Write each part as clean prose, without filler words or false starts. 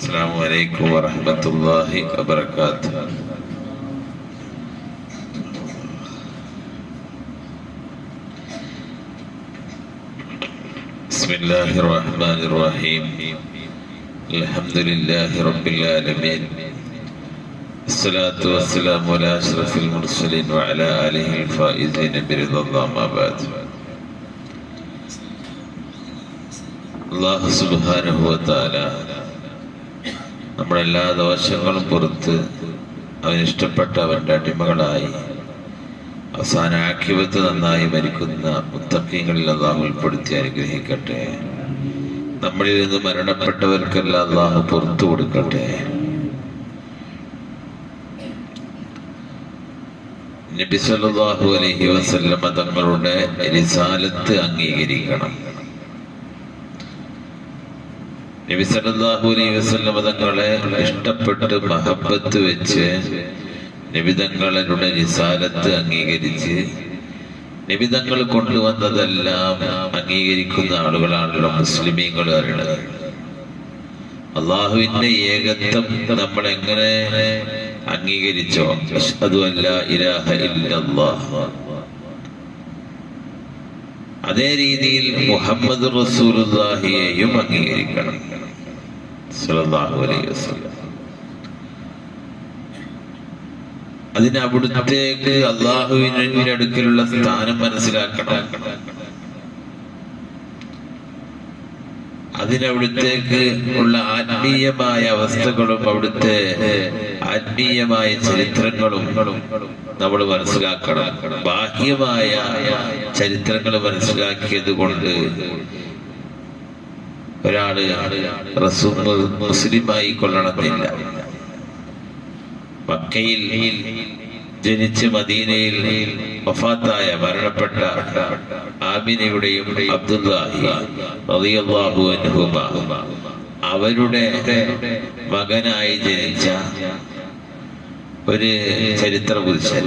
السلام عليكم ورحمة الله وبركاته. بسم الله الرحمن الرحيم. الحمد لله رب العالمين. الصلاة والسلام على أشرف المرسلين وعلى آله الفائزين برضا الله. ما بعد. അല്ലാഹു സുബ്ഹാനഹു വ തആല നമ്മുടെ എല്ലാ ദോഷങ്ങളും പുറത്ത് അവനിഷ്ടപ്പെട്ട അവൻ്റെ അടിമകളായി അവസാന ആഖിബത്ത് നന്നായി മരിക്കുന്ന മുത്തഖീങ്ങളിൽ അല്ലാഹു ഉൾപ്പെടുത്തി അനുഗ്രഹിക്കട്ടെ. നമ്മളിൽ നിന്ന് മരണപ്പെട്ടവർക്കെല്ലാം അല്ലാഹു പുറത്തു കൊടുക്കട്ടെ. നബി സല്ലല്ലാഹു അലൈഹി വസല്ലമ തങ്ങളുടെ റിസാലത്ത് അംഗീകരിക്കണം. നബി സല്ലല്ലാഹു അലൈഹി വസല്ലം തങ്ങളെ ഇഷ്ടപ്പെട്ട് മഹബത്ത് വെച്ച് നബി തങ്ങളുടെ റിസാലത്ത് അംഗീകരിച്ച് നബി തങ്ങൾ കൊണ്ടുവന്നതെല്ലാം അംഗീകരിക്കുന്ന ആളുകളാണല്ലോ മുസ്ലിമീങ്ങൾ അറിയണത്. അള്ളാഹുവിന്റെ ഏകത്വം നമ്മൾ എങ്ങനെ അംഗീകരിച്ചോ അഷ്ഹദു അല്ലാ ഇലാഹ ഇല്ലല്ലാഹ്, അതേ രീതിയിൽ മുഹമ്മദ് റസൂലുള്ളാഹിയെയും അംഗീകരിക്കണം സ്വല്ലല്ലാഹു അലൈഹി വസല്ലം. അതിന് അവിടുത്തേക്ക് അള്ളാഹുവിന്റെ അടുക്കലുള്ള സ്ഥാനം മനസ്സിലാക്കണം. അതിനവിടുത്തേക്ക് ഉള്ള ആത്മീയമായ അവസ്ഥകളും അവിടുത്തെ ആത്മീയമായ ചരിത്രങ്ങളും നമ്മൾ മനസ്സിലാക്കണം. ബാഹ്യമായ ചരിത്രങ്ങൾ മനസ്സിലാക്കിയത് കൊണ്ട് ഒരാള് മുസ്ലിമായി കൊള്ളണമെന്നില്ല. മക്കയിൽ ജനിച്ച് മദീനയിൽ വഫാത്തായ മരണപ്പെട്ട ആമിനയുടെയും അബ്ദുല്ലാഹി റളിയല്ലാഹു അൻഹുമാ അവരുടെ മകനായി ജനിച്ച ഒരു ചരിത്ര പുരുഷൻ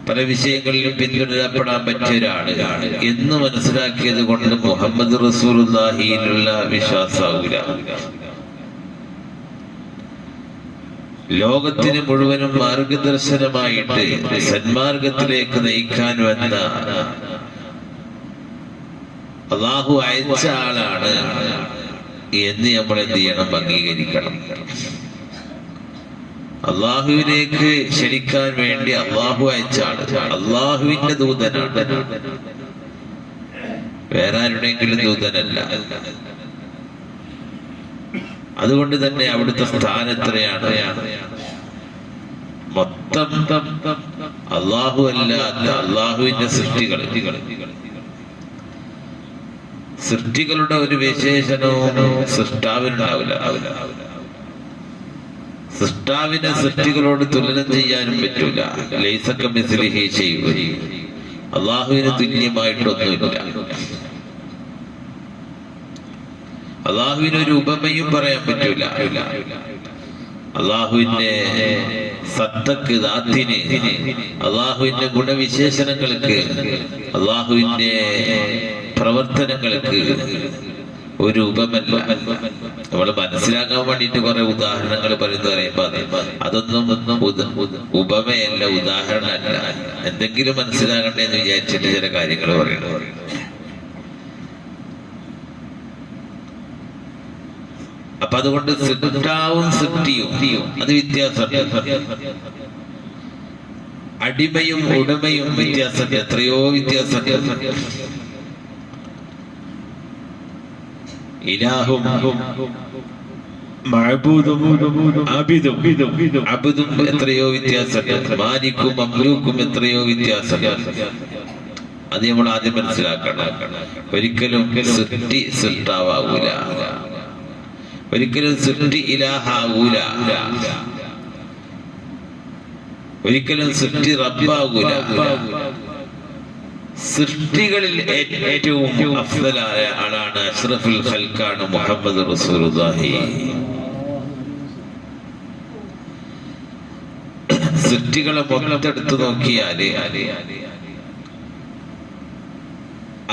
പല വിഷയങ്ങളിലും പിന്തുടരപ്പെടാൻ പറ്റിയ ഒരാളാണ് എന്ന് മനസ്സിലാക്കിയത് കൊണ്ട് മുഹമ്മദ് റസൂലുള്ളാഹിയിലുള്ള വിശ്വാസാവൂല. ലോകത്തിന് മുഴുവനും മാർഗദർശനമായിട്ട് സന്മാർഗത്തിലേക്ക് നയിക്കാൻ വന്ന അല്ലാഹു അയച്ച ആളാണ് എന്ന് നമ്മൾ എന്ത് ചെയ്യണം? അംഗീകരിക്കണം. അള്ളാഹുവിലേക്ക് ക്ഷണിക്കാൻ വേണ്ടി അള്ളാഹു അയച്ച ആള് അള്ളാഹുവിന്റെ ദൂതനാണ്, വേറെ ആരുടെയെങ്കിലും ദൂതനല്ല. അതുകൊണ്ട് തന്നെ അവിടുത്തെ സ്ഥാനം എത്രയാണ്? മൊത്തം അള്ളാഹു അല്ലാത്ത അള്ളാഹുവിന്റെ സൃഷ്ടികളുടെ ഒരു വിശേഷണവും സൃഷ്ടാവിനുണ്ടാവില്ല. സൃഷ്ടാവിനെ സൃഷ്ടികളോട് തുലനം ചെയ്യാനും പറ്റൂല. ലൈസ കമിസ്ലിഹി ശൈഉൻ, അള്ളാഹുവിന് തുല്യമായിട്ടൊന്നുമില്ല. അള്ളാഹുവിനൊരു ഉപമയും പറയാൻ പറ്റൂല. അള്ളാഹുവിന്റെ സത്തക്ക്, ദാത്തിന്, അള്ളാഹുവിന്റെ ഗുണവിശേഷണങ്ങൾക്ക്, അള്ളാഹുവിന്റെ പ്രവർത്തനങ്ങൾക്ക് ഒരു ഉപമല്ല. നമ്മൾ മനസ്സിലാക്കാൻ വേണ്ടിയിട്ട് കുറെ ഉദാഹരണങ്ങൾ പറയുമ്പോ അതൊന്നും ഉപമയല്ല, ഉദാഹരണമല്ല. എന്തെങ്കിലും മനസ്സിലാകണ്ടേ എന്ന് വിചാരിച്ചിട്ട് ചില കാര്യങ്ങൾ പറയണം. അപ്പൊ അതുകൊണ്ട് സൃഷ്ടാവും സൃഷ്ടിയും അത് വ്യത്യാസമുണ്ട്. അടിമയും ഉടമയും വ്യത്യാസമുണ്ട്, എത്രയോ വ്യത്യാസമുണ്ട്. ഇലാഹും മഅബൂദും അബ്ദും എത്രയോ വ്യത്യാസമുണ്ട്. മാലിക്കും മംലൂക്കും എത്രയോ വ്യത്യാസമുണ്ട്. അത് നമ്മൾ ആദ്യം മനസ്സിലാക്കണം. ഒരിക്കലും സൃഷ്ടി സൃഷ്ടാവൂല, ഒരിക്കലും സൃഷ്ടി ഇലാഹാവൂല, ഒരിക്കലും സൃഷ്ടി റബ്ബാവൂല. സൃഷ്ടികളിൽ ഏറ്റവും അഫ്ദലായ ആളാണ്, അഷ്റഫുൽ ഖൽഖാണ് മുഹമ്മദ് റസൂലുള്ളാഹി. സൃഷ്ടികളെ മൊത്തം എടുത്തു നോക്കിയാല്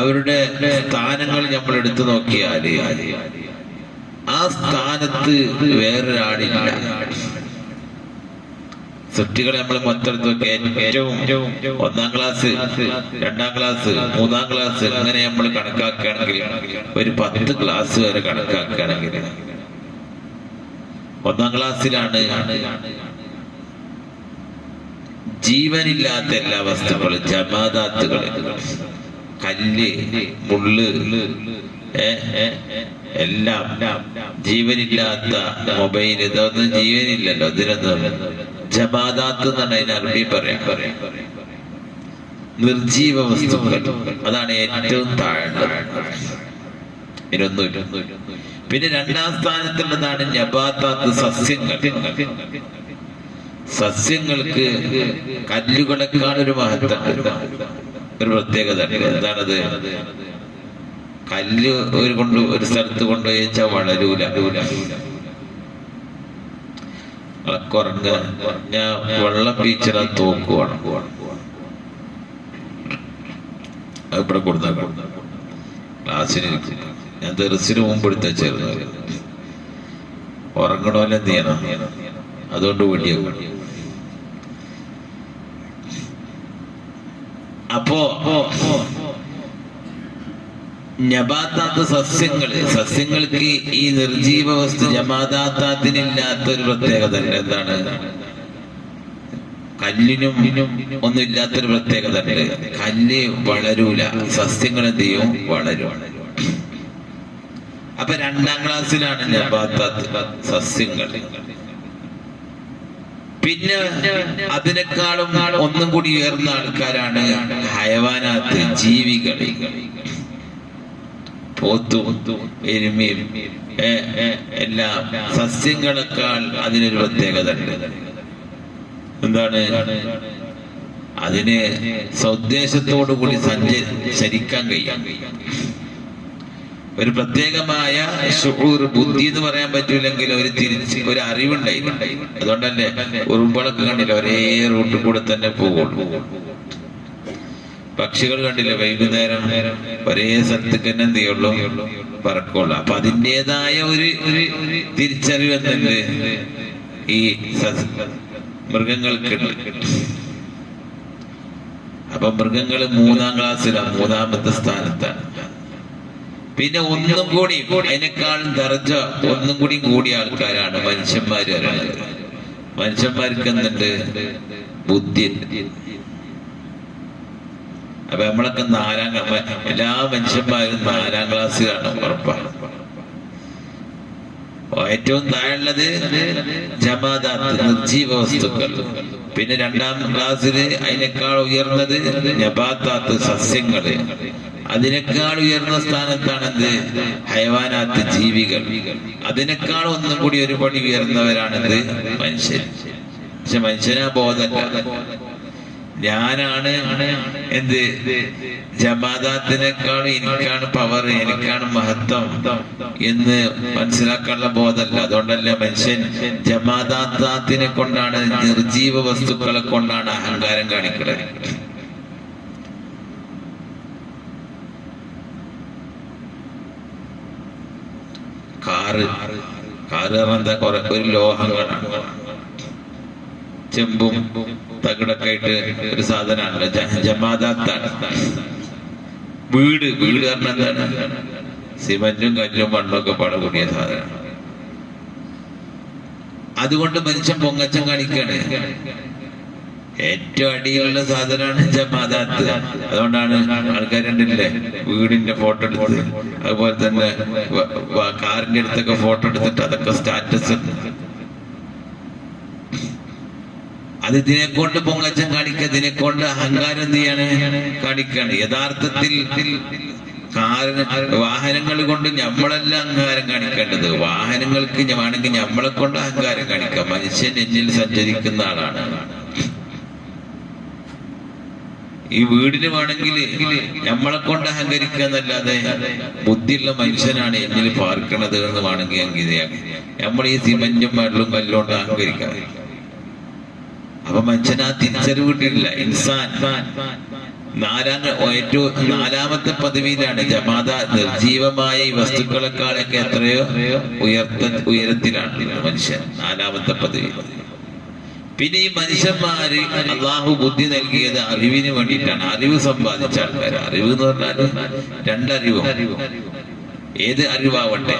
അവരുടെ സ്ഥാനങ്ങൾ നമ്മൾ എടുത്തു നോക്കിയാൽ ആ സ്ഥാനത്ത് വേറൊരാളില്ല. സൃഷ്ടികളെ നമ്മൾ മൊത്തം ഏറ്റവും 1-ാം ക്ലാസ്, 2-ാം ക്ലാസ്, 3-ാം ക്ലാസ് അങ്ങനെ നമ്മൾ കണക്കാക്കുകയാണെങ്കിൽ ഒരു 10 ക്ലാസ് വരെ കണക്കാക്കുകയാണെങ്കിൽ 1-ാം ക്ലാസ്സിലാണ് ജീവനില്ലാത്ത എല്ലാ വസ്തുക്കളും, ജമാദാത്തുകൾ, കല്ല്, മുള്ള്, എല്ലാം ജീവനില്ലാത്ത മൊബൈൽ, ഇതൊന്നും ജീവനില്ലല്ലോ. ഇതിനൊന്നും ജമാദാത്ത് എന്നാണ് അതിന് അറബി പറയാം. നിർജീവ വസ്തുക്കൾ, അതാണ് ഏറ്റവും താഴ്ന്നത്. ഇതിനൊന്നുമില്ല. പിന്നെ 2-ാം സ്ഥാനത്തുള്ളതാണ് നബാതാത്ത്, സസ്യങ്ങൾ. സസ്യങ്ങൾക്ക് കല്ലുകളെക്കാൾ ഒരു മഹത്വം, ഒരു പ്രത്യേകത. എന്താണത്? കല്ല് ഒരു സ്ഥലത്ത് കൊണ്ടുപോയി വെച്ചാൽ വളരൂല. കുറഞ്ഞ ഞാൻ വെള്ളം പീച്ചിട തോക്കുവാണ് ഇവിടെ കൊടുത്ത ക്ലാസ്സിന് ഞാൻ തെറിസിന് മുമ്പ് എടുത്ത ചേർന്ന് ഉറങ്ങണമല്ലോ എന്ത് ചെയ്യണം, അതുകൊണ്ട് വീഡിയോ. അപ്പോ നബാത്താത്ത്, സസ്യങ്ങൾക്ക് ഈ നിർജീവ വസ്തു ജമാദാത്താത്തിനില്ലാത്തൊരു പ്രത്യേകത. എന്താണ്? കല്ലിനും ഒന്നും ഇല്ലാത്തൊരു പ്രത്യേകത ഉണ്ട്. കല്ല് വളരൂല, സസ്യങ്ങൾ എന്ത് ചെയ്യും? വളരും. അപ്പൊ 2-ാം ക്ലാസ്സിലാണ് നബാത്താത്ത്, സസ്യങ്ങൾ. പിന്നെ അതിനേക്കാളും ഒന്നും കൂടി ഉയർന്ന ആൾക്കാരാണ് ഹയവാനാത്ത്, ജീവികൾ. പോത്തും എരുമയും എല്ലാം സസ്യങ്ങളെക്കാൾ അതിനൊരു പ്രത്യേകത ഉണ്ട്. എന്താണ്? അതിന് സ്വദേശത്തോടു കൂടി സഞ്ചരിക്കാൻ കഴിയാം. ഒരു പ്രത്യേകമായ ശുഊർ, ബുദ്ധി എന്ന് പറയാൻ പറ്റൂലെങ്കിൽ ഒരു അറിവുണ്ടായി. അതുകൊണ്ടല്ലേ ഉറുമ്പളൊക്കെ കണ്ടില്ല, ഒരേ റൂട്ടിൽ കൂടെ തന്നെ പോകുള്ളൂ. പക്ഷികൾ കണ്ടില്ല, വൈകുന്നേരം ഒരേ സ്ഥലത്തേക്ക് തന്നെ എന്ത് ചെയ്യുള്ളൂ? പറക്കുള്ളൂ. അപ്പൊ അതിൻ്റെതായ ഒരു തിരിച്ചറിവ് എന്തുണ്ട് ഈ മൃഗങ്ങൾക്കുണ്ട്. അപ്പൊ മൃഗങ്ങൾ 3-ാം ക്ലാസ്സിലാണ്, 3-ാമത്തെ സ്ഥാനത്താണ്. പിന്നെ ഒന്നും കൂടി അതിനേക്കാളും ദർജ ഒന്നും കൂടി കൂടിയ ആൾക്കാരാണ് മനുഷ്യന്മാര്. മനുഷ്യന്മാർക്ക് എന്തുണ്ട്? ബുദ്ധി. അപ്പൊ നമ്മളൊക്കെ എല്ലാ മനുഷ്യന്മാരും 4-ാം ക്ലാസ്സിലാണ് ഉറപ്പാണ്. ഏറ്റവും താഴെയുള്ളത് ജമാദാത്ത്, നിർജീവ വസ്തുക്കൾ. പിന്നെ 2-ാം ക്ലാസ്സില് അതിനേക്കാൾ ഉയർന്നത് നബാത്താത്ത്, സസ്യങ്ങള്. അതിനേക്കാൾ ഉയർന്ന സ്ഥാനത്താണെന്ത്? ഹയവാനാത്ത്, ജീവികൾ. അതിനേക്കാൾ ഒന്നും കൂടി ഒരു പടി ഉയർന്നവരാണെന്ത്? മനുഷ്യൻ. പക്ഷെ മനുഷ്യനാ ബോധമല്ല, ഞാനാണ് എന്ത്? ജമാദാത്തിനേക്കാൾ എനിക്കാണ് പവർ, എനിക്കാണ് മഹത്വം എന്ന് മനസ്സിലാക്കാനുള്ള ബോധമല്ല. അതുകൊണ്ടല്ല മനുഷ്യൻ ജമാദാത്തിനെ കൊണ്ടാണ്, നിർജീവ വസ്തുക്കളെ കൊണ്ടാണ് അഹങ്കാരം കാണിക്കുന്നത്. കാറ് എന്താ? ഒരു ലോഹങ്ങളാണ്, ചെമ്പും തകിടൊക്കെ ആയിട്ട് ഒരു സാധനമാണല്ലോ, ജമാദാത്താണ്. വീട് പറഞ്ഞ എന്താണ്? സിമന്റും കല്ലും മണ്ണും ഒക്കെ പട കൂടിയ സാധനമാണ്. അതുകൊണ്ട് മനുഷ്യൻ പൊങ്ങച്ചം കാണിക്കാണ്. ഏറ്റവും അടിയിലുള്ള സാധനമാണ് ജമാദാത്ത്. അതുകൊണ്ടാണ് ആൾക്കാരുണ്ടല്ലേ വീടിന്റെ ഫോട്ടോ എടുത്ത്, അതുപോലെ തന്നെ കാറിന്റെ അടുത്തൊക്കെ ഫോട്ടോ എടുത്തിട്ട് അതൊക്കെ സ്റ്റാറ്റസ്. അത് ഇതിനെ കൊണ്ട് പൊങ്ങച്ചം കാണിക്കുക, ഇതിനെ കൊണ്ട് അഹങ്കാരം എന്ത് ചെയ്യാണ്? കാണിക്കാണ്. യഥാർത്ഥത്തിൽ വാഹനങ്ങൾ കൊണ്ട് നമ്മളല്ല അഹങ്കാരം കാണിക്കേണ്ടത്. വാഹനങ്ങൾക്ക് വേണമെങ്കിൽ നമ്മളെ കൊണ്ട് അഹങ്കാരം കാണിക്കാം. മനുഷ്യൻ എന്നിൽ സഞ്ചരിക്കുന്ന ആളാണ്. ഈ വീടിന് വേണമെങ്കിൽ നമ്മളെ കൊണ്ട് അഹങ്കരിക്കുക എന്നല്ലാതെ ബുദ്ധിയുള്ള മനുഷ്യനാണ് എന്നിൽ പാർക്കണത് എന്ന് വേണമെങ്കിൽ അംഗീകരിക്കാം. നമ്മൾ ഈ സിമന്റും വെള്ളം കല്ലും കൊണ്ട് അഹങ്കരിക്കാം. അപ്പൊ മനുഷ്യൻ ആ തിരിച്ചറിവ് കിട്ടിയിട്ടില്ല. ഇൻസാൻ നാലാമത്തെ പദവിയിലാണ്. ജമാഅത നിർജീവമായ ഈ വസ്തുക്കളെക്കാളൊക്കെ എത്രയോ ഉയരത്തിലാണ് മനുഷ്യൻ, നാലാമത്തെ പദവി. പിന്നെ ഈ മനുഷ്യന്മാര് അള്ളാഹു ബുദ്ധി നൽകിയത് അറിവിന് വേണ്ടിയിട്ടാണ്. അറിവ് സമ്പാദിച്ച ആൾക്കാർ. അറിവ് എന്ന് പറഞ്ഞാൽ രണ്ടറിവും. ഏത് അറിവാവട്ടെ,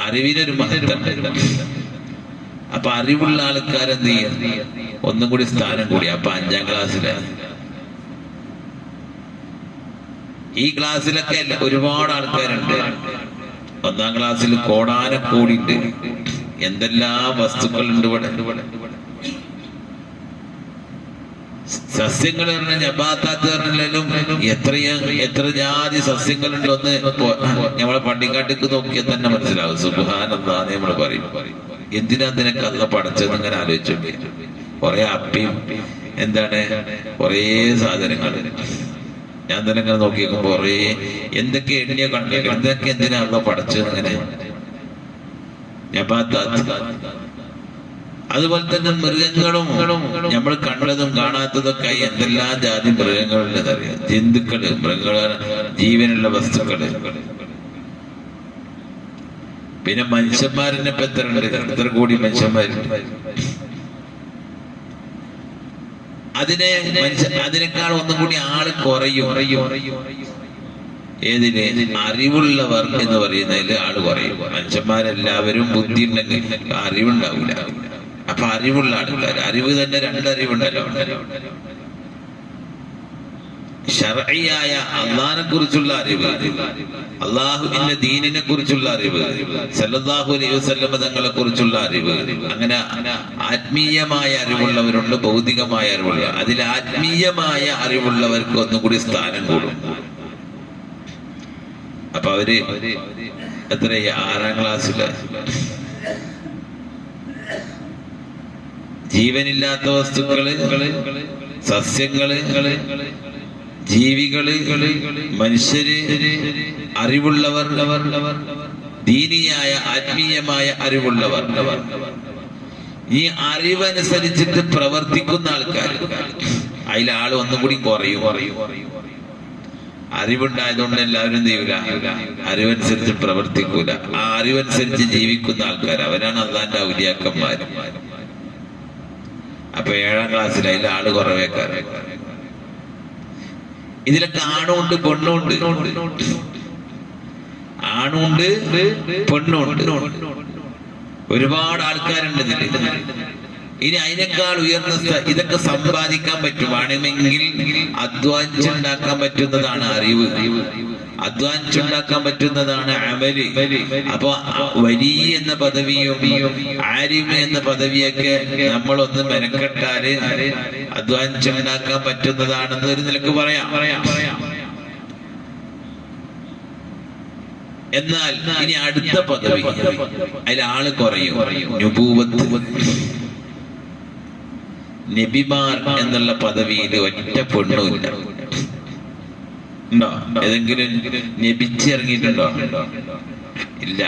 അറിവിനൊരു മഹത്വം. അപ്പൊ അറിവുള്ള ആൾക്കാരെന്ത് ചെയ്യും? ഒന്നും കൂടി സ്ഥാനം കൂടി. അപ്പൊ 5ാം ക്ലാസ്സിലാണ്. ഈ ക്ലാസ്സിലൊക്കെ ഒരുപാട് ആൾക്കാരുണ്ട്. 1ാം ക്ലാസ്സിൽ കോടാനക്കോടിയുണ്ട്. എന്തെല്ലാം വസ്തുക്കളുണ്ട് ഇവിടെ. സസ്യങ്ങൾ പറഞ്ഞ നബാത്താത്ത് പറഞ്ഞാലും എത്ര ജാതി സസ്യങ്ങളുണ്ട്. ഒന്ന് നമ്മളെ പണ്ടിക്കാട്ടിക്ക് നോക്കിയാൽ തന്നെ മനസ്സിലാവും. സുബ്ഹാനല്ലാഹ് നമ്മൾ പറയും. എന്തിനാ നിനക്ക് അള്ളാഹ് പടച്ചതെന്ന് ഇങ്ങനെ ആലോചിച്ചോണ്ട്. കുറെ അപ്പിയും എന്താണ് കുറേ സാധനങ്ങൾ ഞാൻ തന്നെ ഇങ്ങനെ നോക്കിയേക്കും. കുറേ എന്തൊക്കെ എണ്ണിയ കണ്ടേക്കും. എന്തൊക്കെ എന്തിനാ അള്ളാഹ് പടച്ചത് ഇങ്ങനെ. നബാത്താത്ത്. അതുപോലെ തന്നെ മൃഗങ്ങളും നമ്മൾ കണ്ടതും കാണാത്തതൊക്കെ എന്തെല്ലാം ജാതി മൃഗങ്ങളുണ്ടെന്നറിയാം. ജന്തുക്കള്, മൃഗങ്ങള്, ജീവനുള്ള വസ്തുക്കള്. പിന്നെ മനുഷ്യന്മാരിനെ ഇപ്പൊ എത്ര കോടി മനുഷ്യന്മാരുണ്ട്. അതിനേക്കാൾ ഒന്നും കൂടി ആള് കുറയും. ഏതിന്? അറിവുള്ളവർ എന്ന് പറയുന്നതിൽ ആള് കുറയും. മനുഷ്യന്മാരെല്ലാവരും ബുദ്ധി ഉണ്ടെങ്കിൽ അറിവുണ്ടാവില്ല. അപ്പൊ അറിവുള്ള ആൾക്കാർ, അറിവ് തന്നെ രണ്ടറിവുണ്ടല്ലോ. ശർഈയായ അള്ളാഹിനെ കുറിച്ചുള്ള അറിവ്, അള്ളാഹുവിന്റെ ദീനിനെ കുറിച്ചുള്ള അറിവ്, സല്ലല്ലാഹു അലൈഹി വസല്ലം തങ്ങളെ കുറിച്ചുള്ള അറിവ്. അങ്ങനെ ആത്മീയമായ അറിവുള്ളവരുണ്ട്, ഭൗതികമായ അറിവുള്ള. അതിൽ ആത്മീയമായ അറിവുള്ളവർക്ക് ഒന്നും കൂടി സ്ഥാനം കൂടും. അപ്പൊ അവര് എത്ര? 6ാം ക്ലാസ്സില്. ജീവനില്ലാത്ത വസ്തുക്കള്, സസ്യങ്ങള്, ജീവികള്, മനുഷ്യര്, അറിവുള്ളവർ, ദീനിയായ ആത്മീയമായ അറിവുള്ളവർ. ഈ അറിവനുസരിച്ചിട്ട് പ്രവർത്തിക്കുന്ന ആൾക്കാർ, അതിലാള് ഒന്നും കൂടി കുറയും. അറിവുണ്ടായതുകൊണ്ട് എല്ലാവരും ചെയ്യൂല, അറിവനുസരിച്ച് പ്രവർത്തിക്കൂല. ആ അറിവനുസരിച്ച് ജീവിക്കുന്ന ആൾക്കാർ, അവരാണ് അള്ളാന്റെ ഔലിയാക്കന്മാർ. അപ്പൊ 7ാം ക്ലാസ്സിൽ അതിൽ ആള് കുറവേക്കാറ്. ഇതിലൊക്കെ ആണുണ്ട് പെണ്ണുണ്ട്, ആണുണ്ട് പെണ്ണുണ്ട്. ഒരുപാട് ആൾക്കാരുണ്ട് ഇതിൽ. ഇനി അതിനേക്കാൾ ഉയർന്ന ഇതൊക്കെ സമ്പാദിക്കാൻ പറ്റുവാണെങ്കിൽ അധ്വാനിച്ചുണ്ടാക്കാൻ പറ്റുന്നതാണ് അറിവ്, അധ്വാനിച്ചുണ്ടാക്കാൻ പറ്റുന്നതാണ് അമല്. അപ്പൊ വലിയ എന്ന പദവിയും ആരിഫ് എന്ന പദവിയൊക്കെ നമ്മളൊന്ന് മെനക്കെട്ടാല് അധ്വാനിച്ചുണ്ടാക്കാൻ പറ്റുന്നതാണെന്ന് ഒരു നിലക്ക് പറയാം. എന്നാൽ ഇനി അടുത്ത പദവി, അതിൽ ആള് കുറയും. നുബൂവത്ത്, നബിമാർ എന്നുള്ള പദവിയിൽ ഒറ്റ പെണ്ണുമില്ല. ഉണ്ടോ? ഏതെങ്കിലും നബിച്ചിറങ്ങിയിട്ടുണ്ടോ? ഇല്ല.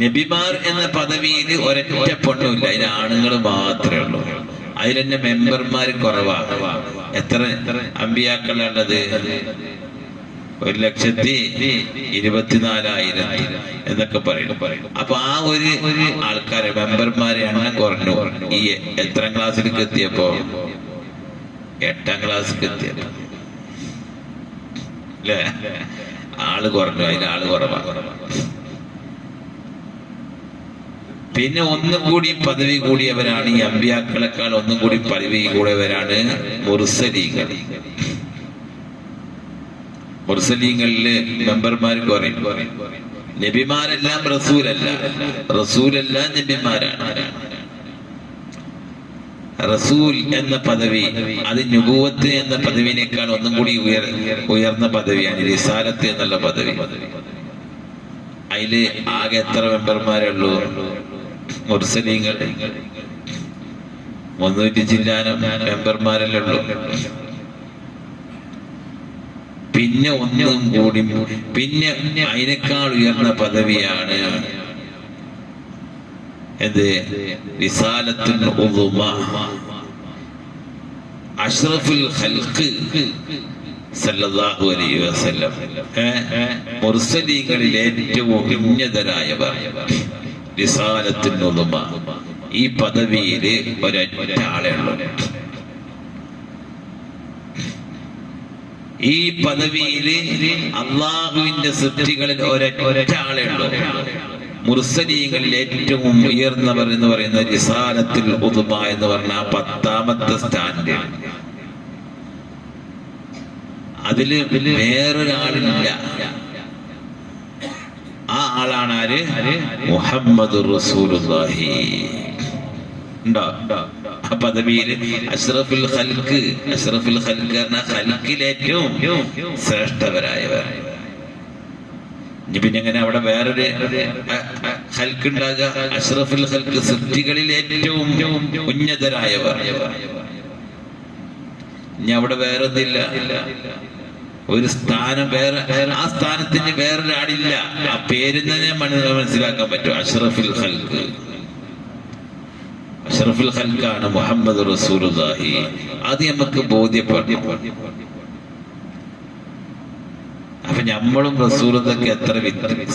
നബിമാർ എന്ന പദവിയിൽ ഒരൊറ്റ പെണ്ണുമില്ല. അതിന് ആണുങ്ങൾ മാത്രമേ ഉള്ളൂ. അതിൽ തന്നെ മെമ്പർമാർ കുറവാണ്. എത്ര അമ്പിയാക്കളുള്ളത്? 1,24,000 എന്നൊക്കെ പറയും. അപ്പൊ ആ ഒരു ആൾക്കാരെ മെമ്പർമാരെ എണ്ണം കുറഞ്ഞു. ഈ എത്രാം ക്ലാസ്സിലേക്ക് എത്തിയപ്പോ? 8ാം ക്ലാസ്സിലേക്ക് എത്തിയപ്പോ അല്ലേ? ആള് കുറഞ്ഞു. അതിൽ ആള് കുറവാണ്. പിന്നെ ഒന്നും കൂടി പദവി കൂടിയവരാണ് ഈ അമ്പിയാക്കളെക്കാൾ ഒന്നും കൂടി പദവി കൂടിയവരാണ് മുർസലീങ്ങൾ. മുർസലീങ്ങളില് മെമ്പർമാർ കുറയും. നബിമാരെല്ലാം റസൂലല്ല, റസൂലെല്ലാം നബിമാരാണ്. റസൂൽ എന്ന പദവി അത് നുബുവത്ത് എന്ന പദവിനേക്കാൾ ഒന്നും കൂടി ഉയർന്ന പദവിയാണ് റിസാലത്ത് എന്നുള്ള പദവി. അതില് ആകെ എത്ര മെമ്പർമാരേ ഉള്ളൂ? മുർസലീങ്ങൾ 300 ചില്ലാനം മെമ്പർമാരല്ലേ ഉള്ളൂ. പിന്നെ ഒന്നും കൂടി, പിന്നെ അതിനേക്കാൾ ഉയർന്ന പദവിയാണ് എന്ത്? റിസാലത്തുൽ ഉളുമ. അഷ്റഫുൽ ഖൽഖ് സല്ലല്ലാഹു അലൈഹി വസല്ലം, മുർസലീങ്ങളിൽ ഏറ്റവും ഉന്നതരായവർ, റിസാലത്തുൽ ഉളുമ, ഈ പദവിയിൽ ഒരൊറ്റ ആളേ ഉള്ളൂ. ഈ പദവിയിൽ അള്ളാഹുവിന്റെ സൃഷ്ടികളിൽ ഒരൊറ്റ ആളേ ഉള്ളൂ. മുർസലീങ്ങളിൽ ഏറ്റവും ഉയർന്നവർ എന്ന് പറയുന്ന റിസാലത്തുൽ ഉളുമ എന്ന് പറഞ്ഞ 10ാമത്തെ സ്റ്റാൻഡ്. അതില് വേറൊരാളില്ല. ആ ആളാണ് ആര്? മുഹമ്മദുർ റസൂലുള്ളാഹി. ഉണ്ടോ ആ പദവിയിൽ? അഷ്റഫുൽ ഖൽഖ്, അഷ്റഫുൽ ഖൽഖ് പറഞ്ഞ ഖൽഖിൽ ഏറ്റവും ശ്രേഷ്ഠവരായവർ. പിന്നെ എങ്ങനെ അവിടെ വേറൊരു ഖൽഖ് ഉണ്ടാകുക? അഷ്റഫുൽ ഖൽഖ്, സൃഷ്ടികളിൽ ഏറ്റവും ഉന്നതരായവർ. ഇനി അവിടെ വേറെ ഒന്നില്ല, ഒരു സ്ഥാനം വേറെ, ആ സ്ഥാനത്തിന് വേറൊരാളില്ല. ആ പേരിൽ തന്നെ മനസ്സിലാക്കാൻ പറ്റും. അഷ്റഫുൽ ഖൽഖ്, അഷ്റഫുൽ ഖൽഖാണ് മുഹമ്മദ് റസൂലുള്ളാഹി. അത് നമുക്ക് ബോധ്യപ്പെടും. അപ്പൊ നമ്മളും റസൂലുള്ളാഹിക്ക് എത്ര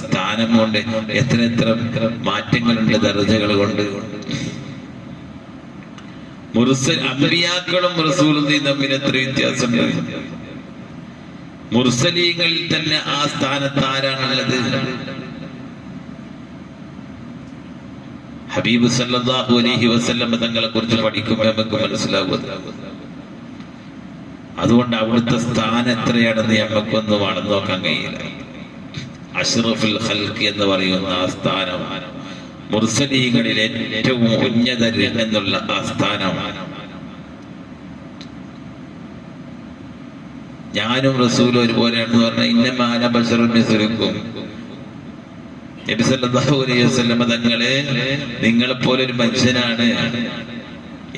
സ്ഥാനം കൊണ്ട് എത്ര മാറ്റങ്ങളുണ്ട്, ദർജകൾ കൊണ്ട്. അമ്പിയാക്കളും റസൂലുള്ളാഹിയും തമ്മിൽ എത്ര വ്യത്യാസമുണ്ട്. മുർസലീങ്ങളിൽ തന്നെ ആ സ്ഥാനത്ത് ആരാണുള്ളത്? ഹബീബ് സല്ലല്ലാഹു അലൈഹി വസല്ലം തങ്ങളെ കുറിച്ച് പഠിക്കുമ്പോൾ നമുക്ക് മനസ്സിലാകും. അതുകൊണ്ട് അവിടുത്തെ സ്ഥാനം എത്രയാണെന്ന് നമുക്കൊന്നും വളർന്നു നോക്കാൻ കഴിയില്ല. അഷ്റഫുൽ ഖൽഖ് എന്ന് പറയുന്ന ആ സ്ഥാനം, മുർസലീങ്ങളിൽ ഏറ്റവും ഉന്നതർ എന്നുള്ള ആ സ്ഥാനം, ഞാനും റസൂലും ഒരുപോലെയാണെന്ന് പറഞ്ഞാൽ ഇന്നമാ അന ബശറുൻ മിസ്ലുക്കും. നബി സല്ലല്ലാഹു അലൈഹി വസല്ലം തങ്ങളെ നിങ്ങളെപ്പോലെ ഒരു മനുഷ്യനാണ്.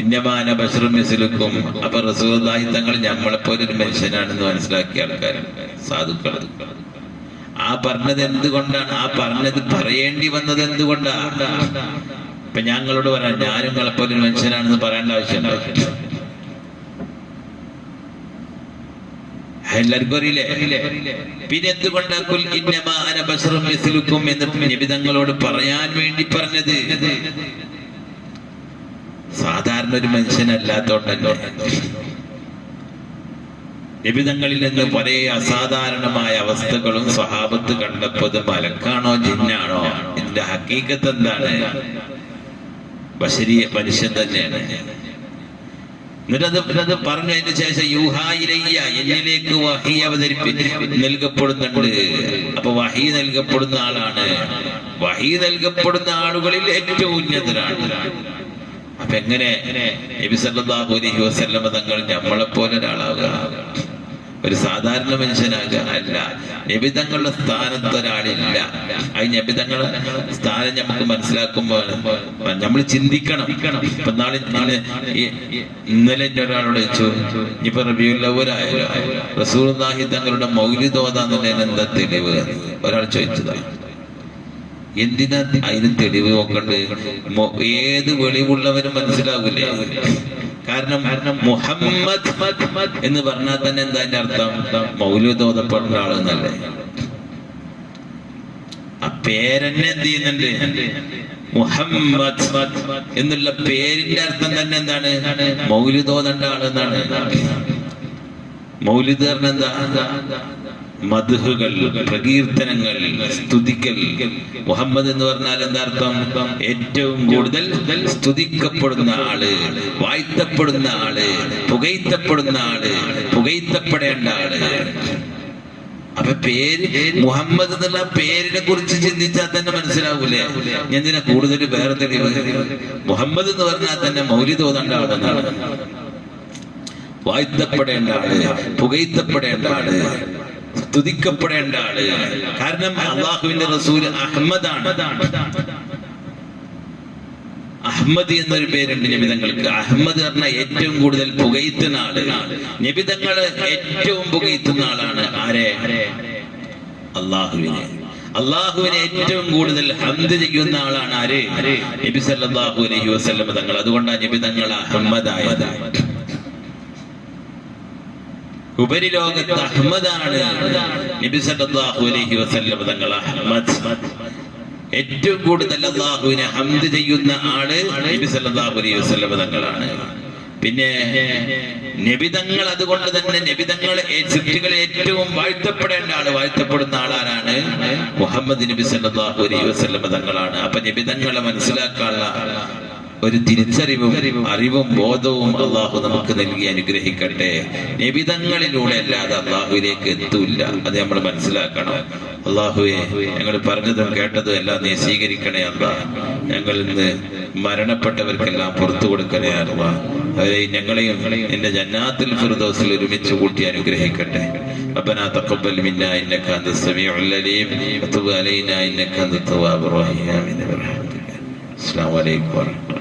ഇന്നമാ അന ബശറുൻ മിസ്ലുക്കും. അപ്പൊ റസൂലുള്ളാഹി തങ്ങൾ നമ്മളെപ്പോലെ ഒരു മനുഷ്യനാണെന്ന് മനസ്സിലാക്കിയ ആൾക്കാരാണ് സാധുക്കൾ. ആ പറഞ്ഞത് എന്തുകൊണ്ടാണ്? ആ പറഞ്ഞത് പറയേണ്ടി വന്നത് എന്തുകൊണ്ടാണ്? ഇപ്പൊ ഞങ്ങളോട് പറയാം ഞാനും നിങ്ങളെപ്പോലെ ഒരു മനുഷ്യനാണെന്ന് പറയേണ്ട ആവശ്യമുണ്ടോ? എല്ലാവർക്കും അറിയില്ലേ? പിന്നെ എന്തുകൊണ്ടാ ഖുൽ ഇന്നമാ അന ബശറുൻ മിസ്ലുക്കും എന്ന് നബി തങ്ങളോട് പറയാൻ വേണ്ടി പറഞ്ഞത്? സാധാരണ ഒരു മനുഷ്യനല്ലാത്തോണ്ടല്ലോ. നബി തങ്ങളിൽ നിന്ന് പല അസാധാരണമായ അവസ്ഥകളും സ്വഹാബത്ത് കണ്ടപ്പോൾ ഇത് മലക്കാണോ ജിന്നാണോ? ഇതിന്റെ ഹഖീഖത്ത് എന്താണ്? ബശരീയ മനുഷ്യൻ തന്നെയാണ്. എന്നിട്ടത് പറഞ്ഞതിന് ശേഷം യൂഹാ ഇലയ്യ, എന്നിലേക്ക് വഹി നൽകപ്പെടുന്നുണ്ട്. അപ്പൊ വഹി നൽകപ്പെടുന്ന ആളാണ്. വഹി നൽകപ്പെടുന്ന ആളുകളിൽ ഏറ്റവും ഉന്നതരാണ്. അപ്പൊ എങ്ങനെ നബി സല്ലല്ലാഹു അലൈഹി വസല്ലം തങ്ങൾ നമ്മളെപ്പോലെ ഒരാളാവുക? ഒരു സാധാരണ മനുഷ്യനാകുക അല്ല. നബി തങ്ങളുടെ സ്ഥാനത്ത് ഒരാളില്ല. അത് നബി തങ്ങളുടെ സ്ഥാനം നമുക്ക് മനസ്സിലാക്കുമ്പോൾ നമ്മൾ ചിന്തിക്കണം. ഇപ്പൊ ഇന്നലെ എന്റെ ഒരാളോട് ചോദിച്ചു, ഇനിയിപ്പോ റബീഉൽ അവ്വലായാലോ റസൂലുള്ളാഹി തങ്ങളുടെ മൗലിദ് ഓതാന്നുള്ളതിന് എന്താ തെളിവ്? ഒരാൾ ചോദിച്ചതാണ്. എന്തിനാ അതിന് തെളിവ് നോക്കണ്ട്? ഏത് വെളിവുള്ളവരും മനസ്സിലാവൂലേ? കാരണം മുഹമ്മദ് എന്ന് പറഞ്ഞാൽ തന്നെ എന്താ അതിന്റെ അർത്ഥം? മൗലൂദ് ഓതപ്പെടുന്ന ആളെന്നല്ലേ. ആ പേരെന്നെ എന്ത് ചെയ്യുന്നുണ്ട്? മുഹമ്മദ് എന്നുള്ള പേരിന്റെ അർത്ഥം തന്നെ എന്താണ്? മൗലൂദ് ഓതേണ്ട ആളെന്നാണ്. മൗലൂദ് പറഞ്ഞ എന്താ? മദ്ഹുകൾ, പ്രകീർത്തനങ്ങൾ, സ്തുതിക്കൽ. മുഹമ്മദ് എന്ന് പറഞ്ഞാൽ എന്താർത്ഥം? ഏറ്റവും കൂടുതൽ സ്തുതിക്കപ്പെടുന്ന ആള്, വാഴ്ത്തപ്പെടുന്ന ആള്, പുകഴ്ത്തപ്പെടുന്ന ആള്, പുകഴ്ത്തപ്പെടേണ്ട ആള്. അപ്പൊ പേര് മുഹമ്മദ് എന്നുള്ള പേരിനെ കുറിച്ച് ചിന്തിച്ചാൽ തന്നെ മനസ്സിലാവൂലേ? എന്തിനാ കൂടുതൽ വേറെ തെളിവ്? മുഹമ്മദ് എന്ന് പറഞ്ഞാൽ തന്നെ മൗലിദ് ഓതേണ്ട ആളെന്നാണ്. വാഴ്ത്തപ്പെടേണ്ട ആള്, പുകഴ്ത്തപ്പെടേണ്ട ആള്, സ്തുതിക്കപ്പെടേണ്ട ആള്. കാരണം അള്ളാഹുവിന്റെ റസൂൽ അഹ്മദാണ്. അഹ്മദ് എന്നൊരു പേരുണ്ട് നബിതങ്ങൾക്ക്. അഹ്മദ് പറഞ്ഞാൽ ഏറ്റവും കൂടുതൽ പുകഴ്ത്തുന്ന ആള്. നബിതങ്ങള് ഏറ്റവും പുകഴ്ത്തുന്ന ആളാണ്. ആരെ? അള്ളാഹുവിനെ. അള്ളാഹുവിനെ ഏറ്റവും കൂടുതൽ ഹംദ് ചെയ്യുന്ന ആളാണ് ആര്? നബി സല്ലല്ലാഹു അലൈഹി വസല്ലം തങ്ങൾ. അതുകൊണ്ടാണ് നബി തങ്ങൾ അഹ്മദായത്. ഉപരിലോകത്ത് അഹ്മദാണ് നബി സല്ലല്ലാഹു അലൈഹി വസല്ലം തങ്ങൾ. അഹ്മദ് ഏറ്റവും കൂടുതൽ അല്ലാഹുവിനെ ഹംദ് ചെയ്യുന്ന ആള് നബി സല്ലല്ലാഹു അലൈഹി വസല്ലം തങ്ങളാണ്. പിന്നെ നബിതങ്ങൾ, അതുകൊണ്ട് തന്നെ നബിതങ്ങൾ സൃഷ്ടികളെ ഏറ്റവും വാഴ്ത്തപ്പെടേണ്ട ആള്, വാഴ്ത്തപ്പെടുന്ന ആളാരാണ്? മുഹമ്മദ് നബി സല്ലല്ലാഹു അലൈഹി വസല്ലം തങ്ങളാണ്. അപ്പൊ നബിതങ്ങളെ മനസ്സിലാക്കാനുള്ള ഒരു തിരിച്ചറിവും അറിവും ബോധവും അള്ളാഹു നമുക്ക് നൽകി അനുഗ്രഹിക്കട്ടെ. നബിതങ്ങളിലൂടെ അല്ലാതെ അള്ളാഹുവിലേക്ക് എത്തൂല്ല, അത് നമ്മൾ മനസ്സിലാക്കണം. അള്ളാഹുവെ, ഞങ്ങൾ പറഞ്ഞതും കേട്ടതും എല്ലാം നീ സ്വീകരിക്കണേ അല്ലാഹ്. ഞങ്ങളിൽ നിന്ന് മരണപ്പെട്ടവർക്കെല്ലാം പുറത്തു കൊടുക്കണേ അല്ലാഹ്. അവരെ ഞങ്ങളെയും നിന്റെ ജന്നാത്തുൽ ഫിർദൗസിൽ ഒരുമിച്ച് കൂട്ടി അനുഗ്രഹിക്കട്ടെ. ربنا تقبل منا انك انت السميع العليم وتب علينا انك انت التواب الرحيم. السلام عليكم ورحمة الله.